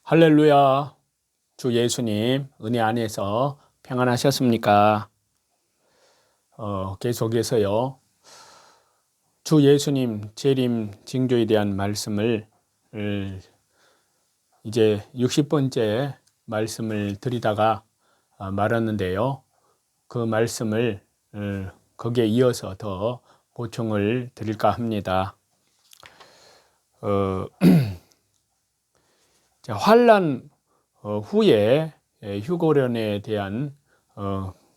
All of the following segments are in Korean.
할렐루야. 주 예수님 은혜 안에서 평안하셨습니까? 계속해서요. 주 예수님 재림 징조에 대한 말씀을 이제 60번째 말씀을 드리다가 말았는데요. 그 말씀을 거기에 이어서 더 보충을 드릴까 합니다. 환난 후에 휴거론에 대한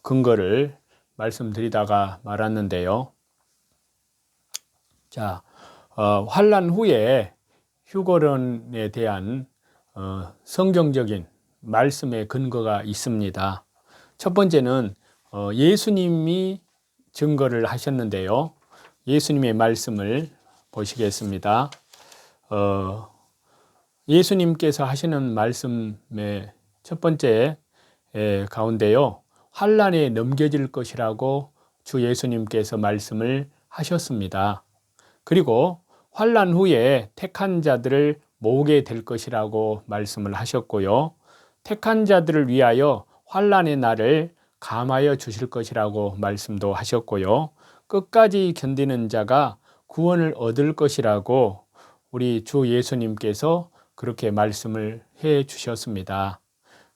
근거를 말씀드리다가 말았는데요. 자, 환난 후에 휴거론에 대한 성경적인 말씀의 근거가 있습니다. 첫 번째는 예수님이 증거를 하셨는데요. 예수님의 말씀을 보시겠습니다. 예수님께서 하시는 말씀의 첫 번째 가운데요. 환난에 넘겨질 것이라고 주 예수님께서 말씀을 하셨습니다. 그리고 환난 후에 택한 자들을 모으게 될 것이라고 말씀을 하셨고요. 택한 자들을 위하여 환난의 날을 감하여 주실 것이라고 말씀도 하셨고요. 끝까지 견디는 자가 구원을 얻을 것이라고 우리 주 예수님께서 그렇게 말씀을 해 주셨습니다.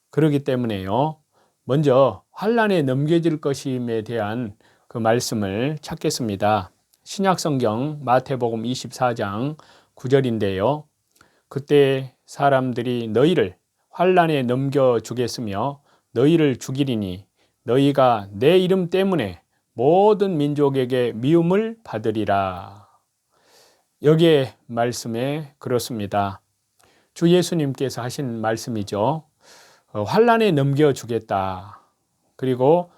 그렇기 때문에요. 먼저 환난에 넘겨질 것임에 대한 그 말씀을 찾겠습니다. 신약성경 마태복음 24장 9절인데요. 그때 사람들이 너희를 환난에 넘겨주겠으며 너희를 죽이리니 너희가 내 이름 때문에 모든 민족에게 미움을 받으리라. 여기에 말씀에 그렇습니다. 주 예수님께서 하신 말씀이죠. 환난에 넘겨주겠다. 그리고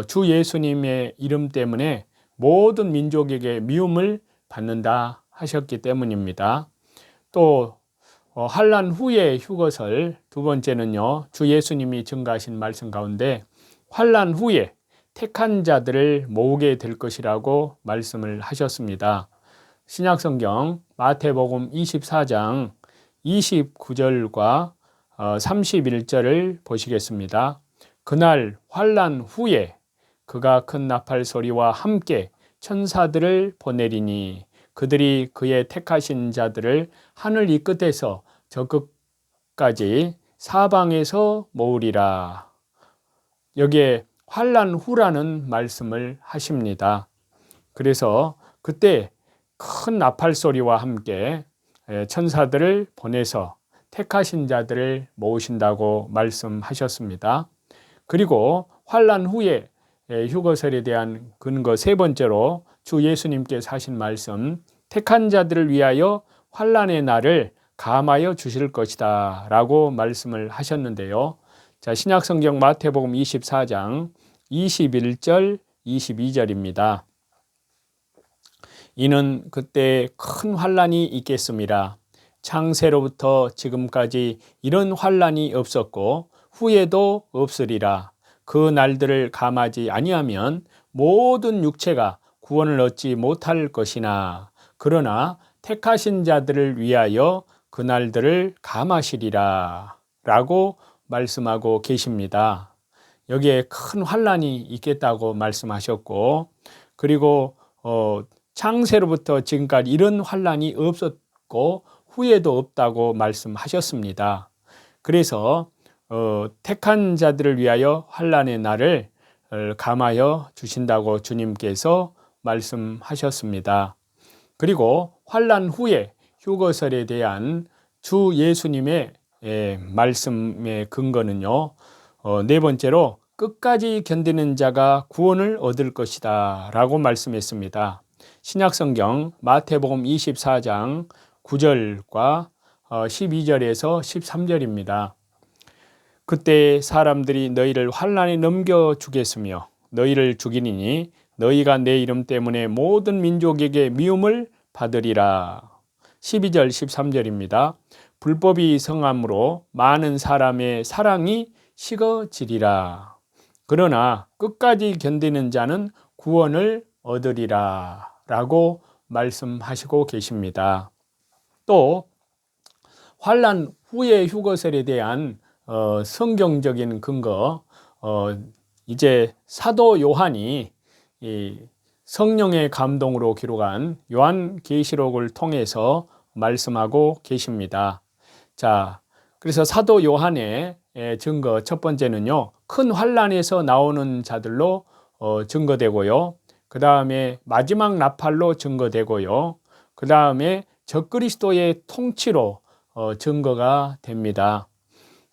주 예수님의 이름 때문에 모든 민족에게 미움을 받는다 하셨기 때문입니다. 또 환난 후의 휴거설 두 번째는요. 주 예수님이 증거하신 말씀 가운데 환난 후에 택한 자들을 모으게 될 것이라고 말씀을 하셨습니다. 신약성경 마태복음 24장 29절과 31절을 보시겠습니다. 그날 환난 후에 그가 큰 나팔 소리와 함께 천사들을 보내리니 그들이 그의 택하신 자들을 하늘 이 끝에서 저 끝까지 사방에서 모으리라. 여기에 환난 후라는 말씀을 하십니다. 그래서 그때 큰 나팔 소리와 함께 천사들을 보내서 택하신 자들을 모으신다고 말씀하셨습니다. 그리고 환난 후에 휴거설에 대한 근거 세 번째로 주 예수님께서 하신 말씀, 택한 자들을 위하여 환난의 날을 감하여 주실 것이다 라고 말씀을 하셨는데요. 자, 신약성경 마태복음 24장 21절 22절입니다. 이는 그때 큰 환난이 있겠습니다. 창세로부터 지금까지 이런 환난이 없었고 후에도 없으리라. 그 날들을 감하지 아니하면 모든 육체가 구원을 얻지 못할 것이나 그러나 택하신 자들을 위하여 그 날들을 감하시리라 라고 말씀하고 계십니다. 여기에 큰 환난이 있겠다고 말씀하셨고 그리고 창세로부터 지금까지 이런 환난이 없었고 후에도 없다고 말씀하셨습니다. 그래서 택한 자들을 위하여 환난의 날을 감하여 주신다고 주님께서 말씀하셨습니다. 그리고 환난 후에 휴거설에 대한 주 예수님의 말씀의 근거는요. 네 번째로 끝까지 견디는 자가 구원을 얻을 것이다 라고 말씀했습니다. 신약성경 마태복음 24장 9절과 12절에서 13절입니다. 그때 사람들이 너희를 환난에 넘겨주겠으며 너희를 죽이리니 너희가 내 이름 때문에 모든 민족에게 미움을 받으리라. 12절 13절입니다. 불법이 성함으로 많은 사람의 사랑이 식어지리라. 그러나 끝까지 견디는 자는 구원을 얻으리라 라고 말씀하시고 계십니다. 또 환난 후의 휴거설에 대한 성경적인 근거, 이제 사도 요한이 이 성령의 감동으로 기록한 요한계시록을 통해서 말씀하고 계십니다. 자, 그래서 사도 요한의 증거 첫 번째는요, 큰 환난에서 나오는 자들로 증거되고요. 그 다음에 마지막 나팔로 증거되고요. 그 다음에 적그리스도의 통치로 증거가 됩니다.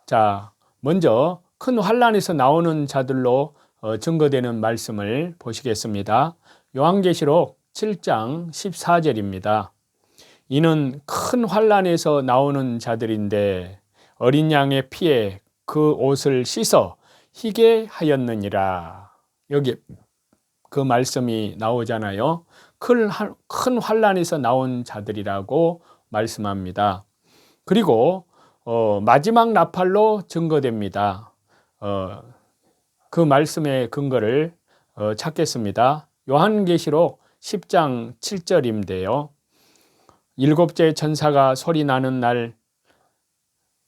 자, 먼저 큰 환난에서 나오는 자들로 증거되는 말씀을 보시겠습니다. 요한계시록 7장 14절입니다. 이는 큰 환난에서 나오는 자들인데 어린 양의 피에 그 옷을 씻어 희게 하였느니라. 여기 그 말씀이 나오잖아요. 큰 환난에서 나온 자들이라고 말씀합니다. 그리고 마지막 나팔로 증거됩니다. 그 말씀의 근거를 찾겠습니다. 요한계시록 10장 7절인데요. 일곱째 천사가 소리 나는 날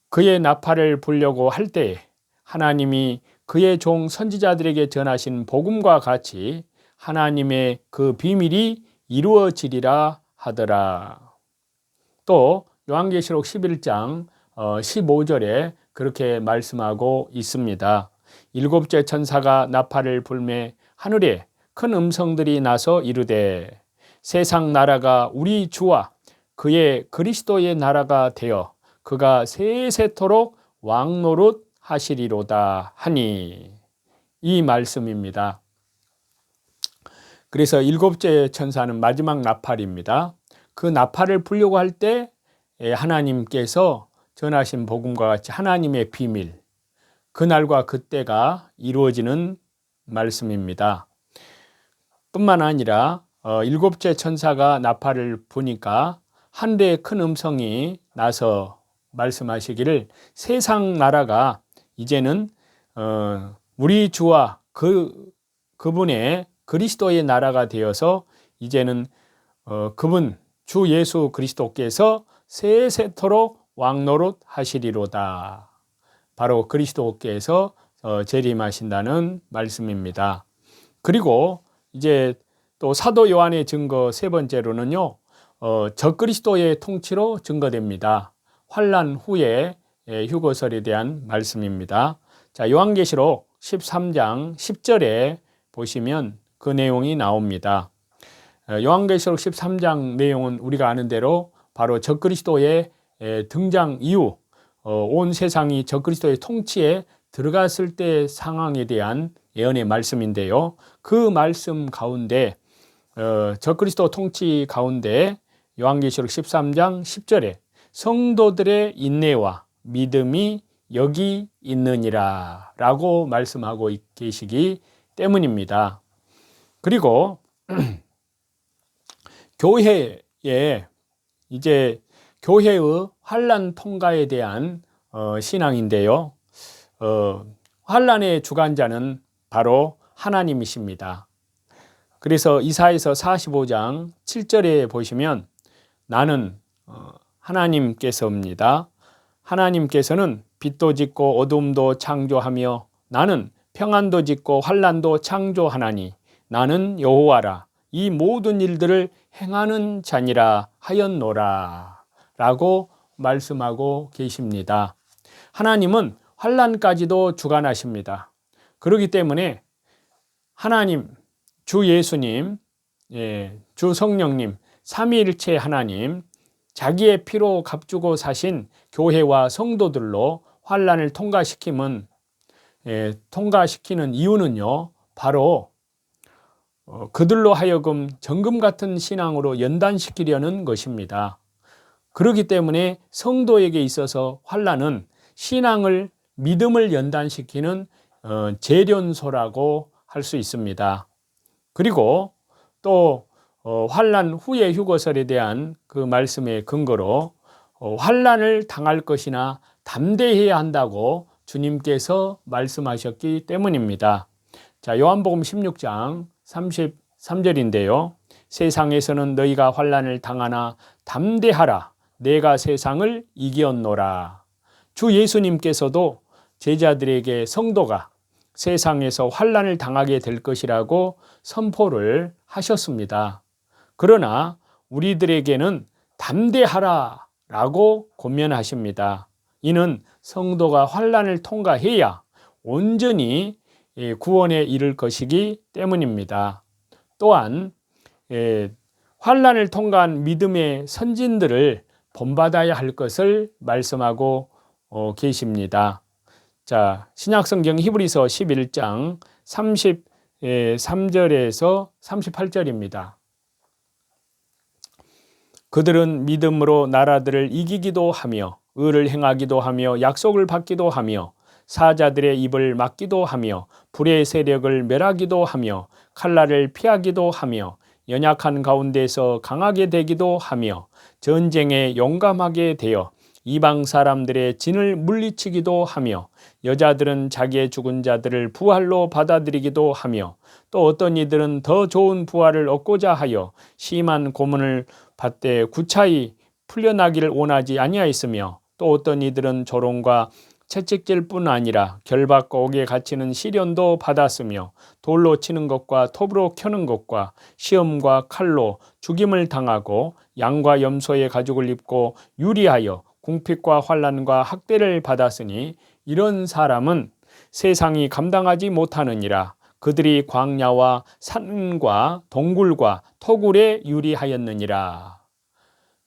그의 나팔을 불려고 할 때에 하나님이 그의 종 선지자들에게 전하신 복음과 같이 하나님의 그 비밀이 이루어지리라 하더라. 또 요한계시록 11장 15절에 그렇게 말씀하고 있습니다. 일곱째 천사가 나팔을 불매 하늘에 큰 음성들이 나서 이르되 세상 나라가 우리 주와 그의 그리스도의 나라가 되어 그가 세세토록 왕노릇 하시리로다 하니, 이 말씀입니다. 그래서 일곱째 천사는 마지막 나팔입니다. 그 나팔을 불려고 할 때 하나님께서 전하신 복음과 같이 하나님의 비밀, 그날과 그때가 이루어지는 말씀입니다. 뿐만 아니라 일곱째 천사가 나팔을 부니까 하늘에 큰 음성이 나서 말씀하시기를 세상 나라가 이제는 우리 주와 그분의 그리스도의 나라가 되어서 이제는 그분 주 예수 그리스도께서 세세토록 왕노릇 하시리로다. 바로 그리스도께서 재림하신다는 말씀입니다. 그리고 이제 또 사도 요한의 증거 세 번째로는요, 적그리스도의 통치로 증거됩니다. 환난 후에 휴거설에 대한 말씀입니다. 자, 요한계시록 13장 10절에 보시면 그 내용이 나옵니다. 요한계시록 13장 내용은 우리가 아는 대로 바로 적그리스도의 등장 이후 온 세상이 적그리스도의 통치에 들어갔을 때 상황에 대한 예언의 말씀인데요. 그 말씀 가운데 적그리스도 통치 가운데 요한계시록 13장 10절에 성도들의 인내와 믿음이 여기 있느니라 라고 말씀하고 계시기 때문입니다. 그리고 교회의 이제 교회의 환난 통과에 대한 신앙인데요. 환난의 주관자는 바로 하나님이십니다. 그래서 이사야서 45장 7절에 보시면 나는 하나님께서입니다. 하나님께서는 빛도 짓고 어둠도 창조하며 나는 평안도 짓고 환난도 창조하나니 나는 여호와라 이 모든 일들을 행하는 자니라 하였노라 라고 말씀하고 계십니다. 하나님은 환난까지도 주관하십니다. 그렇기 때문에 하나님, 주 예수님, 주 성령님, 삼위일체 하나님, 자기의 피로 값주고 사신 교회와 성도들로 환난을 통과시키는 이유는요, 바로 그들로 하여금 정금 같은 신앙으로 연단시키려는 것입니다. 그렇기 때문에 성도에게 있어서 환난은 신앙을, 믿음을 연단시키는 재련소라고 할 수 있습니다. 그리고 또 환난 후의 휴거설에 대한 그 말씀의 근거로 환난을 당할 것이나 담대해야 한다고 주님께서 말씀하셨기 때문입니다. 자, 요한복음 16장 33절인데요. 세상에서는 너희가 환난을 당하나 담대하라. 내가 세상을 이겼노라. 주 예수님께서도 제자들에게 성도가 세상에서 환난을 당하게 될 것이라고 선포를 하셨습니다. 그러나 우리들에게는 담대하라 라고 권면하십니다. 이는 성도가 환난을 통과해야 온전히 구원에 이를 것이기 때문입니다. 또한 환난을 통과한 믿음의 선진들을 본받아야 할 것을 말씀하고 계십니다. 자, 신약성경 히브리서 11장 33절에서 38절입니다. 그들은 믿음으로 나라들을 이기기도 하며 의를 행하기도 하며 약속을 받기도 하며 사자들의 입을 막기도 하며 불의 세력을 멸하기도 하며 칼날을 피하기도 하며 연약한 가운데서 강하게 되기도 하며 전쟁에 용감하게 되어 이방 사람들의 진을 물리치기도 하며 여자들은 자기의 죽은 자들을 부활로 받아들이기도 하며 또 어떤 이들은 더 좋은 부활을 얻고자 하여 심한 고문을 받되 구차히 풀려나기를 원하지 아니하였으며 또 어떤 이들은 조롱과 채찍질뿐 아니라 결박과 옥에 갇히는 시련도 받았으며 돌로 치는 것과 톱으로 켜는 것과 시험과 칼로 죽임을 당하고 양과 염소의 가죽을 입고 유리하여 궁핍과 환난과 학대를 받았으니 이런 사람은 세상이 감당하지 못하느니라. 그들이 광야와 산과 동굴과 토굴에 유리하였느니라.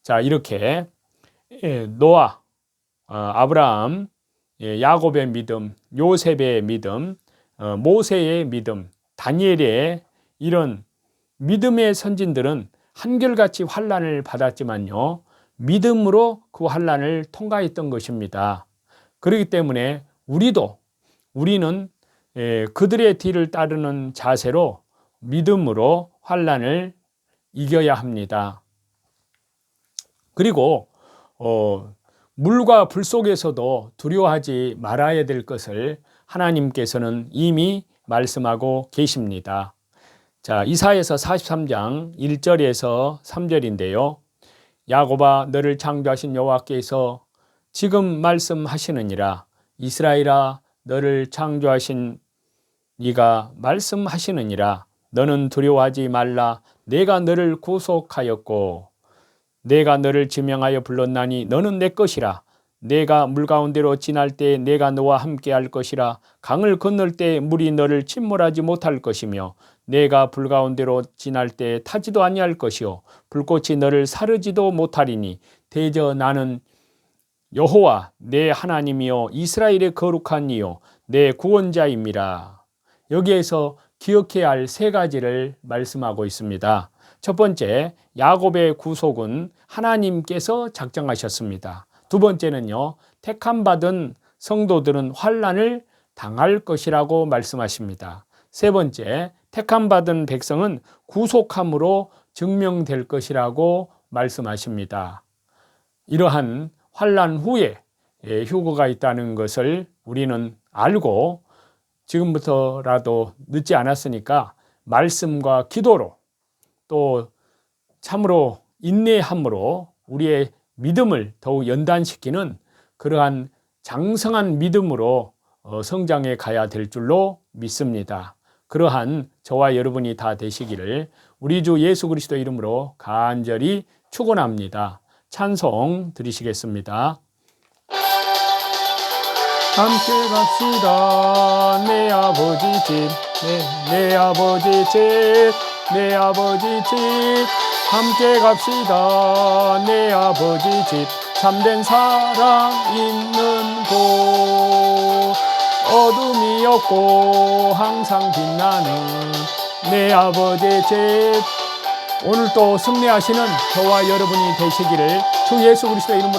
자, 이렇게 노아, 아브라함, 야곱의 믿음, 요셉의 믿음, 모세의 믿음, 다니엘의 이런 믿음의 선진들은 한결같이 환난을 받았지만요, 믿음으로 그 환난을 통과했던 것입니다. 그렇기 때문에 우리는 그들의 뒤를 따르는 자세로 믿음으로 환난을 이겨야 합니다. 그리고 물과 불 속에서도 두려워하지 말아야 될 것을 하나님께서는 이미 말씀하고 계십니다. 자, 이사야서 43장 1절에서 3절인데요. 야곱아, 너를 창조하신 여호와께서 지금 말씀하시느니라. 이스라엘아, 너를 창조하신 이가 말씀하시느니라. 너는 두려워하지 말라. 내가 너를 구속하였고 내가 너를 지명하여 불렀나니 너는 내 것이라. 내가 물 가운데로 지날 때 내가 너와 함께 할 것이라. 강을 건널 때 물이 너를 침몰하지 못할 것이며 내가 불 가운데로 지날 때 타지도 아니할 것이요 불꽃이 너를 사르지도 못하리니 대저 나는 여호와 내 하나님이요 이스라엘의 거룩한 이요 내 구원자임이라. 여기에서 기억해야 할 세 가지를 말씀하고 있습니다. 첫 번째, 야곱의 구속은 하나님께서 작정하셨습니다. 두 번째는요, 택함받은 성도들은 환난을 당할 것이라고 말씀하십니다. 세 번째, 택함받은 백성은 구속함으로 증명될 것이라고 말씀하십니다. 이러한 환난 후에 휴거가 있다는 것을 우리는 알고 지금부터라도 늦지 않았으니까 말씀과 기도로 또 참으로 인내함으로 우리의 믿음을 더욱 연단시키는 그러한 장성한 믿음으로 성장해 가야 될 줄로 믿습니다. 그러한 저와 여러분이 다 되시기를 우리 주 예수 그리스도 이름으로 간절히 축원합니다. 찬송 드리시겠습니다. 함께 갑시다. 내 아버지 집, 내 아버지 집, 내 아버지 집. 함께 갑시다. 내 아버지 집, 참된 사랑 있는 곳. 어둠이 없고 항상 빛나는 내 아버지 집. 오늘 또 승리하시는 저와 여러분이 되시기를 주 예수 그리스도 이름으로